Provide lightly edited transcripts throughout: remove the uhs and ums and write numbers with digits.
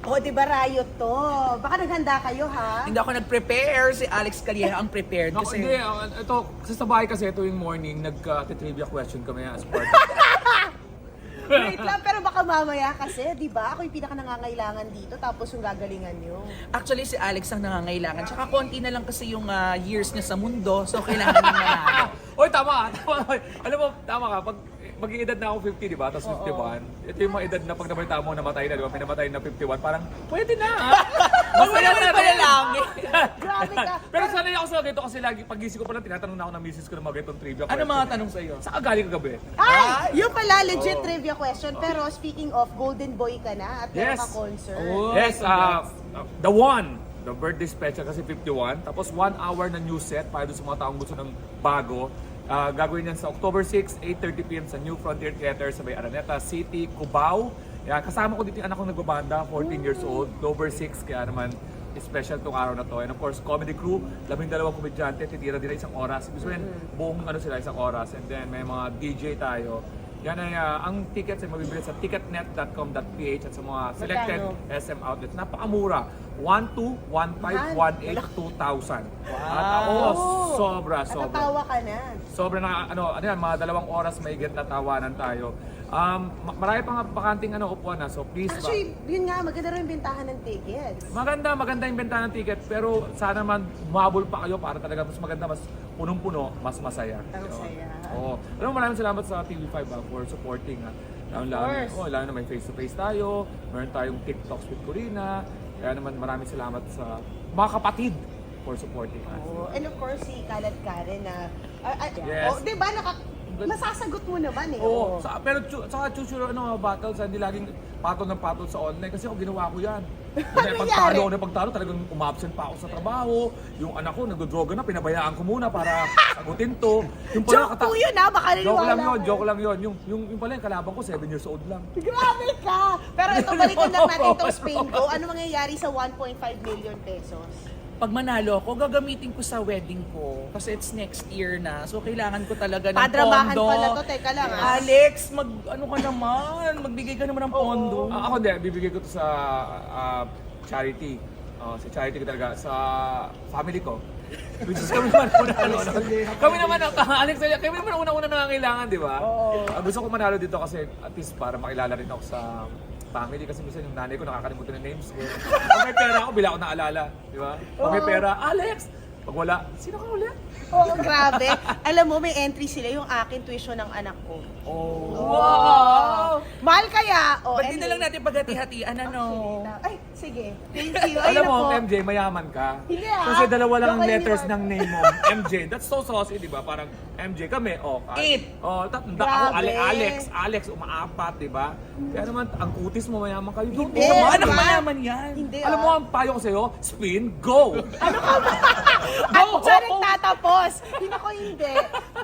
O, di ba riot to? Baka naghanda kayo, ha? Hindi ako nag-prepare. Si Alex Calleja ang prepared. No, Kasi hindi. Ito, sa bahay kasi tuwing morning, nagka-trivia question kami as part of Wait lang, pero baka mamaya kasi, di ba? Ako yung pinaka nangangailangan dito, tapos yung gagalingan nyo. actually si Alex ang nangangailangan. Tsaka konti na lang kasi yung years niya sa mundo. So kailangan niya manalo. Oy, tama ka. Tama. Alam mo, tama ka. Pag mag-iedad na ako 50, di ba? Tapos 51. Ito yung mga edad na pag nabalita mo namatay na, di ba? May namatay na 51. Parang, pwede na. Masaya na pala lang. Grabe ka. Pero sanay ako sa ganito kasi lagi pagising ko pa lang tinatanong na ako ng misis ko ng mga ganitong trivia Ano mga tanong sa'yo? Saan galing kagabi? Ay, yung pala, legit trivia question. Pero speaking of, Golden Boy ka na at meron Yes. ka concert. Oh. Yes, the one. The birthday special kasi 51. Tapos 1 hour na new set para doon sa mga taong gusto ng bago. Gagawin yan sa October 6, 8:30 p.m. sa New Frontier Theater sa May Araneta City, Cubao. Yan, kasama ko dito yung anak kong nagbabanda, 14 years old, October 6, kaya naman special tong araw na to. And of course, comedy crew, 12 komedyante, titira nila isang oras. Ibig sabihin, buong sila isang oras. And then may mga DJ tayo. Yan ay ang tickets ay mabibili sa ticketnet.com.ph at sa mga selected SM outlets. Napakamura. 121518 2,000. At ako, sobra. Natatawa ka na. Sobra na, yan, mga 2 oras may get na tawanan tayo. Marami pang bakanting upuan na, so please. Actually, yun nga, maganda rin yung bentahan ng tickets. Maganda yung benta ng ticket, pero sana man humabol pa kayo para talaga mas maganda, mas punong-puno, mas masaya. Ang saya. Oo. Alam mo, maraming salamat sa TV5 for supporting. Lalo na may face-to-face tayo, meron tayong TikToks with Corina, kaya naman maraming salamat sa mga kapatid for supporting us. Oh, and of course, si Kalat Karen na... Yes. di ba, masasagot mo naman eh. Oo. Pero saka chuchuro battles, hindi laging patol ng patol sa online kasi ako ginawa ko yan. nangyari? Pagtalo talagang umabsent pa ako sa trabaho. Yung anak ko nagdodroga na, pinabayaan ko muna para sagutin to. Yung Joke po yun ha, baka niniwala. Joke lang yun. Yung pala yung kalaban ko, 7 years old lang. Grabe ka! Pero ito, balikan lang natin itong Spain Go. Ano mangyayari sa 1.5 million pesos? Pag manalo ako, gagamitin ko sa wedding ko. Kasi it's next year na. So kailangan ko talaga ng Padramahan pondo. pala to, teka lang ha. Alex, ano ka naman? Magbigay ka naman ng pondo. Ako hindi, bibigay ko to sa charity. Sa charity ko talaga, sa family ko. Which is kami naman kami naman Alex, kami naman una-una nangangailangan, di ba? Gusto ko manalo dito kasi at least para makilala rin ako sa family kasi minsan yung nanay ko nakakalimutan ng names ko. Pag may pera ako, bila ako naalala, di ba? Pag may pera, Alex! Pag wala, sino ka ulit? Oo, grabe. Alam mo, may entry sila yung akin tuition ng anak ko. Wow! Mahal kaya? Ba't di na lang natin paghati-hatian, ano? Ay, sige. Thank you. Alam mo, po. MJ, mayaman ka. Hindi Kasi dalawa lang ang Baka letters hindi ng name mo. MJ. That's so saucy, di ba? Parang MJ kami, Eight. Tatanda ako, Grabe. Alex, umaapat, di ba? Kaya naman, ang kutis mo, mayaman kayo. Hindi. Ano Diba? mayaman yan? Hindi Alam mo, ang payo ko sa'yo, spin, go! At dyan nagtatapos. Hindi.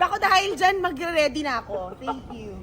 Ako dahil dyan, magre-ready na ako. Thank you.